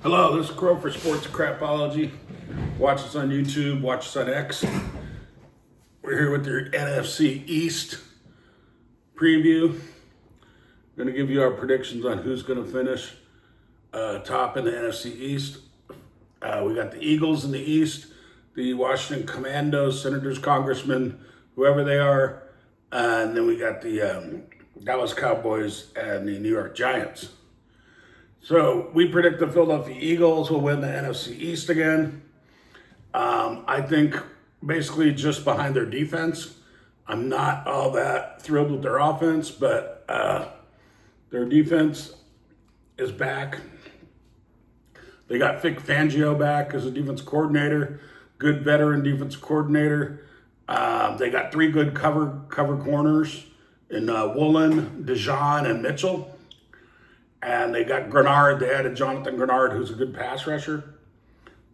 Hello, this is Crow for Sports Crapology. Watch us on YouTube, watch us on X. We're here with your NFC East Preview. Going to give you our predictions on who's going to finish top in the NFC East. We got the Eagles in the East, the Washington Commandos, Senators, Congressmen, whoever they are. And then we got the Dallas Cowboys and the New York Giants. So we predict the Philadelphia Eagles will win the NFC East again. I think basically just behind their defense. I'm not all that thrilled with their offense, but their defense is back. They got Vic Fangio back as a defense coordinator, good veteran defense coordinator. They got three good cover corners in Woolen, Dijon, and Mitchell. And they got Grenard. They added Jonathan Grenard, who's a good pass rusher.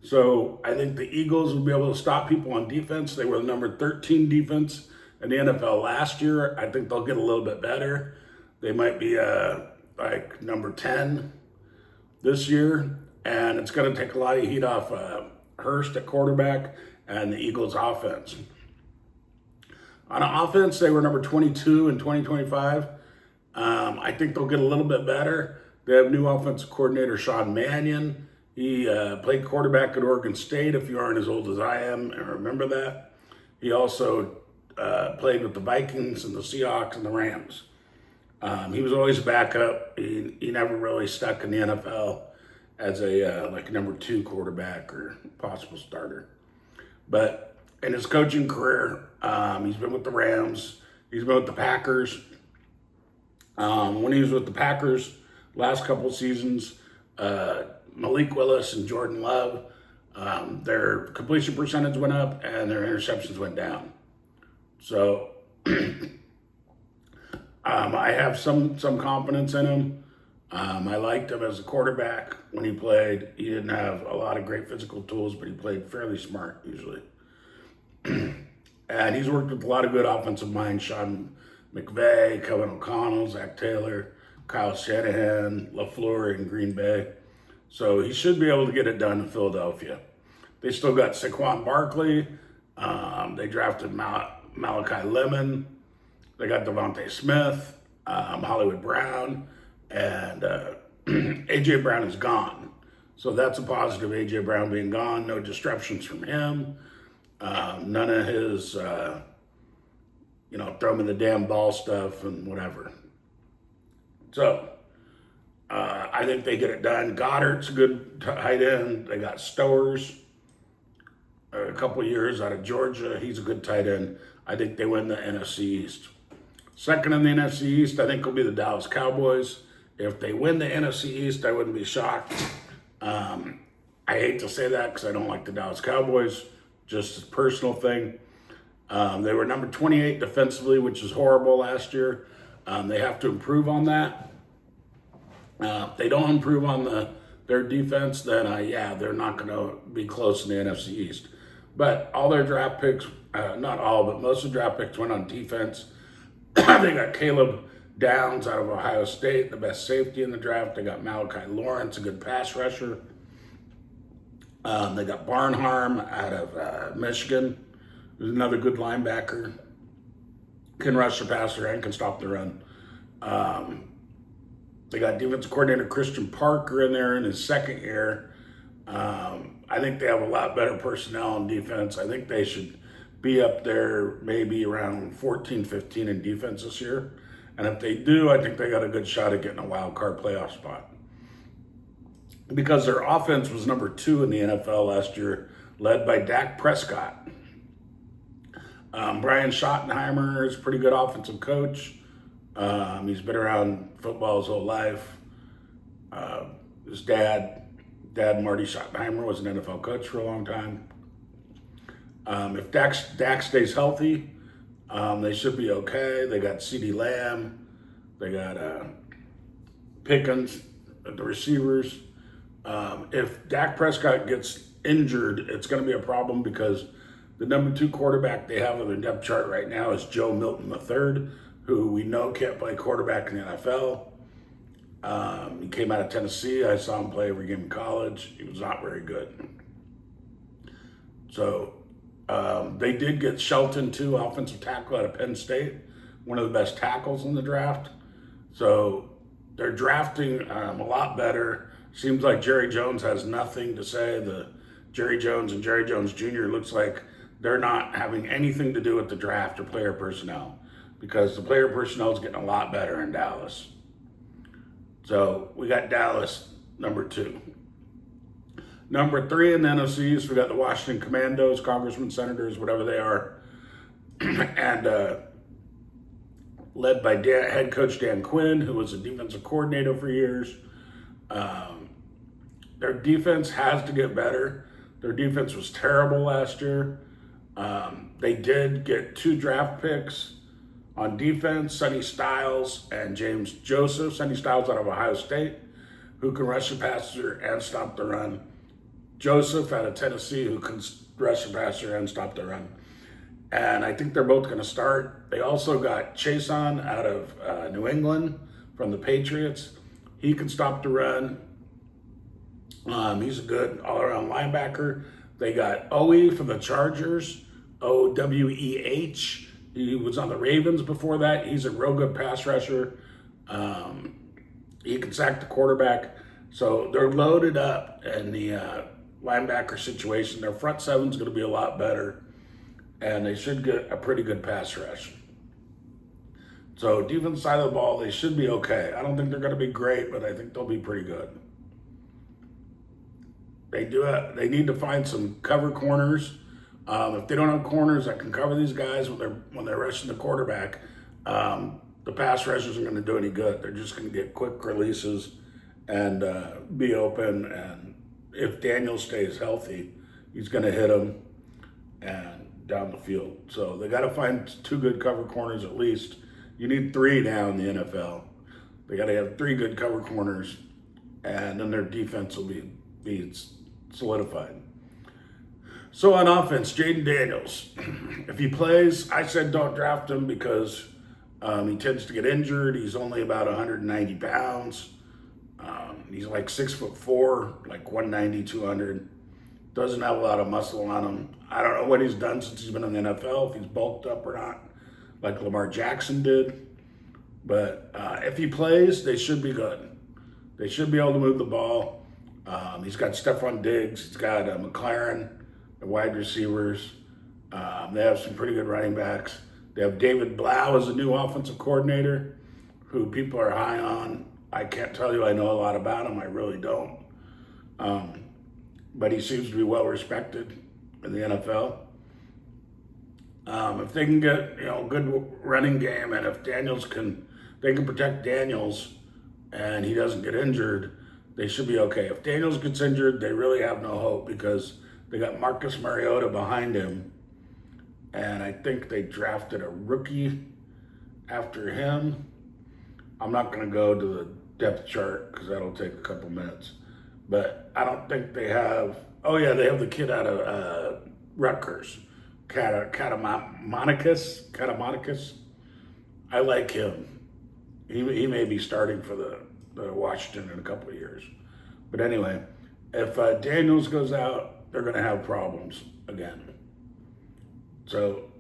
So I think the Eagles will be able to stop people on defense. They were the number 13 defense in the NFL last year. I think they'll get a little bit better. They might be like number 10 this year. And it's going to take a lot of heat off Hurst at quarterback and the Eagles offense. On offense, they were number 22 in 2025. I think they'll get a little bit better. They have new offensive coordinator Sean Mannion. He played quarterback at Oregon State, if you aren't as old as I am and remember that. He also played with the Vikings and the Seahawks and the Rams. He was always a backup. He never really stuck in the NFL as a like number 2 quarterback or possible starter. But in his coaching career, he's been with the Rams. He's been with the Packers. When he was with the Packers last couple seasons, Malik Willis and Jordan Love, their completion percentage went up and their interceptions went down. So I have some confidence in him. I liked him as a quarterback when he played. He didn't have a lot of great physical tools, but he played fairly smart usually. And he's worked with a lot of good offensive minds, Sean McVay, Kevin O'Connell, Zach Taylor, Kyle Shanahan, LaFleur in Green Bay. So he should be able to get it done in Philadelphia. They still got Saquon Barkley. They drafted Malachi Lemon. They got Devontae Smith, Hollywood Brown, and A.J. Brown is gone. So that's a positive, A.J. Brown being gone. No disruptions from him. None of his... throw him in the damn ball stuff and whatever. So, I think they get it done. Goddard's a good tight end. They got Stowers, a couple years out of Georgia. He's a good tight end. I think they win the NFC East. Second in the NFC East, I think will be the Dallas Cowboys. If they win the NFC East, I wouldn't be shocked. I hate to say that because I don't like the Dallas Cowboys. Just a personal thing. They were number 28 defensively, which is horrible last year. They have to improve on that. If they don't improve on their defense, then they're not going to be close in the NFC East. But all their draft picks, not all, but most of the draft picks went on defense. They got Caleb Downs out of Ohio State, the best safety in the draft. They got Malachi Lawrence, a good pass rusher. They got Barnharm out of Michigan. There's another good linebacker. Can rush the passer and can stop the run. They got defensive coordinator Christian Parker in there in his second year. I think they have a lot better personnel on defense. I think they should be up there maybe around 14, 15 in defense this year. And if they do, I think they got a good shot at getting a wild card playoff spot. Because their offense was number 2 in the NFL last year, led by Dak Prescott. Brian Schottenheimer is a pretty good offensive coach. He's been around football his whole life. His dad, Marty Schottenheimer, was an NFL coach for a long time. If Dak stays healthy, they should be okay. They got CeeDee Lamb. They got Pickens at the receivers. If Dak Prescott gets injured, it's going to be a problem because the number 2 quarterback they have on their depth chart right now is Joe Milton III, who we know can't play quarterback in the NFL. He came out of Tennessee. I saw him play every game in college. He was not very good. So they did get Shelton, too, offensive tackle out of Penn State, one of the best tackles in the draft. So they're drafting a lot better. Seems like Jerry Jones has nothing to say. The Jerry Jones and Jerry Jones Jr. looks like they're not having anything to do with the draft or player personnel, because the player personnel is getting a lot better in Dallas. So we got Dallas, number 2. Number 3 in the NFC East, we got the Washington Commandos, congressmen, senators, whatever they are, and led by head coach Dan Quinn, who was a defensive coordinator for years. Their defense has to get better. Their defense was terrible last year. They did get 2 draft picks on defense, Sonny Styles and James Joseph. Sonny Styles out of Ohio State, who can rush the passer and stop the run. Joseph out of Tennessee, who can rush the passer and stop the run. And I think they're both going to start. They also got Chason out of New England from the Patriots. He can stop the run. He's a good all-around linebacker. They got Owe from the Chargers, Oweh. He was on the Ravens before that. He's a real good pass rusher. He can sack the quarterback. So they're loaded up in the linebacker situation. Their front seven's going to be a lot better, and they should get a pretty good pass rush. So defense side of the ball, they should be okay. I don't think they're going to be great, but I think they'll be pretty good. They need to find some cover corners. If they don't have corners that can cover these guys when they're rushing the quarterback, the pass rushers aren't going to do any good. They're just going to get quick releases and be open. And if Daniel stays healthy, he's going to hit them and down the field. So they got to find 2 good cover corners at least. You need 3 now in the NFL. They got to have 3 good cover corners, and then their defense will be solidified. So on offense, Jaden Daniels, if he plays, I said don't draft him because he tends to get injured. He's only about 190 pounds. He's like 6'4", like 190, 200. Doesn't have a lot of muscle on him. I don't know what he's done since he's been in the NFL, if he's bulked up or not, like Lamar Jackson did. But if he plays, they should be good. They should be able to move the ball. He's got Stephon Diggs. He's got McLaren, the wide receivers. They have some pretty good running backs. They have David Blau as a new offensive coordinator, who people are high on. I can't tell you I know a lot about him. I really don't. But he seems to be well respected in the NFL. If they can get good running game, and if they can protect Daniels, and he doesn't get injured, they should be okay. If Daniels gets injured, they really have no hope because they got Marcus Mariota behind him, and I think they drafted a rookie after him. I'm not going to go to the depth chart because that'll take a couple minutes. But I don't think they have... Oh, yeah, they have the kid out of Rutgers, Katamonikis. I like him. He may be starting for the Washington in a couple of years. But anyway, if Daniels goes out, they're going to have problems again. So,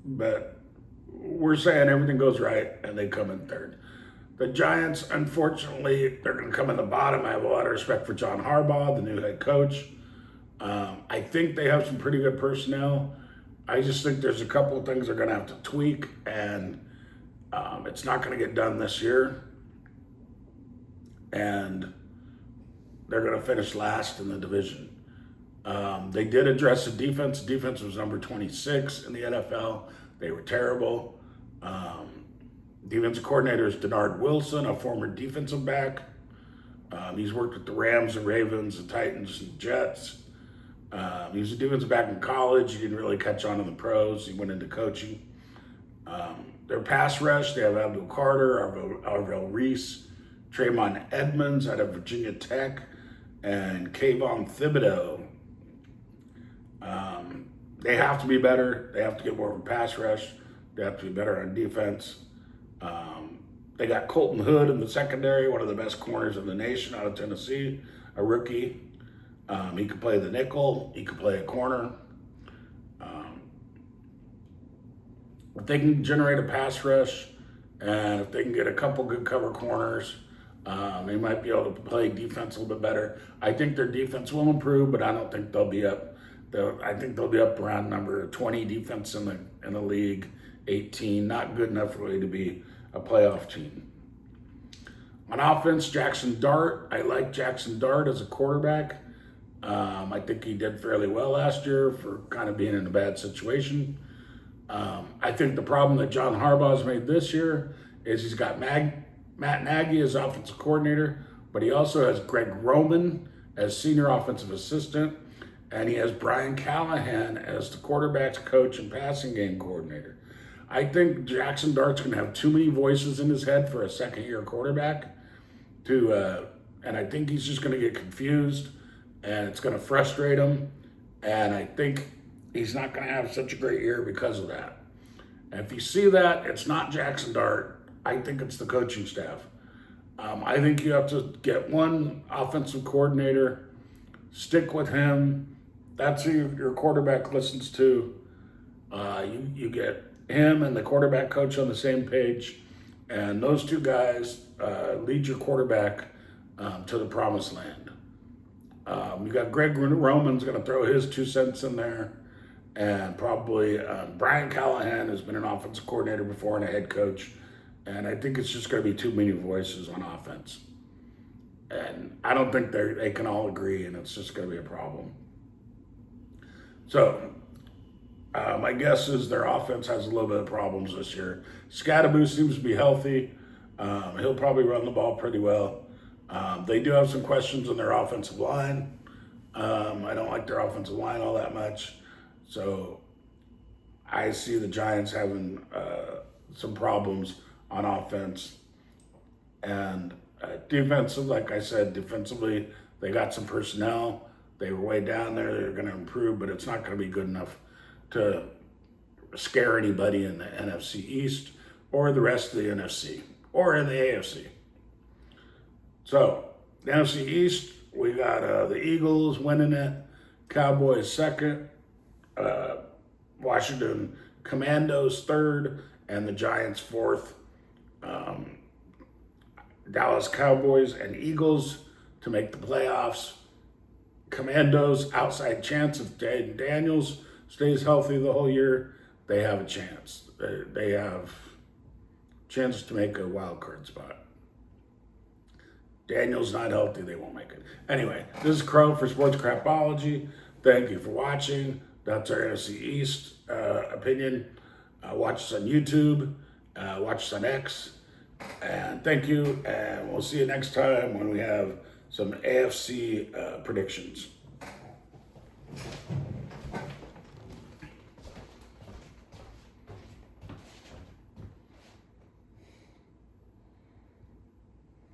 but we're saying everything goes right, and they come in third. The Giants, unfortunately, they're going to come in the bottom. I have a lot of respect for John Harbaugh, the new head coach. I think they have some pretty good personnel. I just think there's a couple of things they're going to have to tweak, and it's not going to get done this year. And they're going to finish last in the division. They did address the defense. Defense was number 26 in the NFL. They were terrible. Defensive coordinator is Denard Wilson, a former defensive back. He's worked with the Rams, the Ravens, the Titans, and Jets. He was a defensive back in college. He didn't really catch on in the pros. He went into coaching. Their pass rush, they have Abdul Carter, Arvell Reese, Trayvon Edmonds out of Virginia Tech, and Kayvon Thibodeau. They have to be better. They have to get more of a pass rush. They have to be better on defense. They got Colton Hood in the secondary, one of the best corners in the nation out of Tennessee, a rookie. He could play the nickel. He could play a corner. If they can generate a pass rush, and if they can get a couple good cover corners, they might be able to play defense a little bit better. I think their defense will improve, but I don't think they'll be up. I think they'll be up around number 20 defense in the league, 18. Not good enough really to be a playoff team. On offense, Jackson Dart. I like Jackson Dart as a quarterback. I think he did fairly well last year for kind of being in a bad situation. I think the problem that John Harbaugh's made this year is he's got Matt Nagy as offensive coordinator, but he also has Greg Roman as senior offensive assistant, and he has Brian Callahan as the quarterback's coach and passing game coordinator. I think Jackson Dart's going to have too many voices in his head for a second-year quarterback, and I think he's just going to get confused, and it's going to frustrate him, and I think he's not going to have such a great year because of that. And if you see that, it's not Jackson Dart. I think it's the coaching staff. I think you have to get one offensive coordinator, stick with him. That's who your quarterback listens to. You get him and the quarterback coach on the same page, and those two guys lead your quarterback to the promised land. You got Greg Roman's going to throw his 2 cents in there, and probably Brian Callahan has been an offensive coordinator before and a head coach, and I think it's just going to be too many voices on offense. And I don't think they can all agree, and it's just going to be a problem. So my guess is their offense has a little bit of problems this year. Scadaboo seems to be healthy. He'll probably run the ball pretty well. They do have some questions on their offensive line. I don't like their offensive line all that much. So I see the Giants having some problems on offense. And defensive, like I said, defensively, they got some personnel. They were way down there. They're going to improve, but it's not going to be good enough to scare anybody in the NFC East or the rest of the NFC or in the AFC. So, the NFC East, we got the Eagles winning it, Cowboys second, Washington Commandos third, and the Giants fourth. Dallas Cowboys and Eagles to make the playoffs. Commandos, outside chance if Jaden Daniels stays healthy the whole year, they have a chance. They have chances to make a wild card spot. Daniel's not healthy, they won't make it. Anyway, this is Crow for Sports Crapology. Thank you for watching. That's our NFC East opinion. Watch us on YouTube. Watch us on X. And thank you, and we'll see you next time when we have some AFC predictions.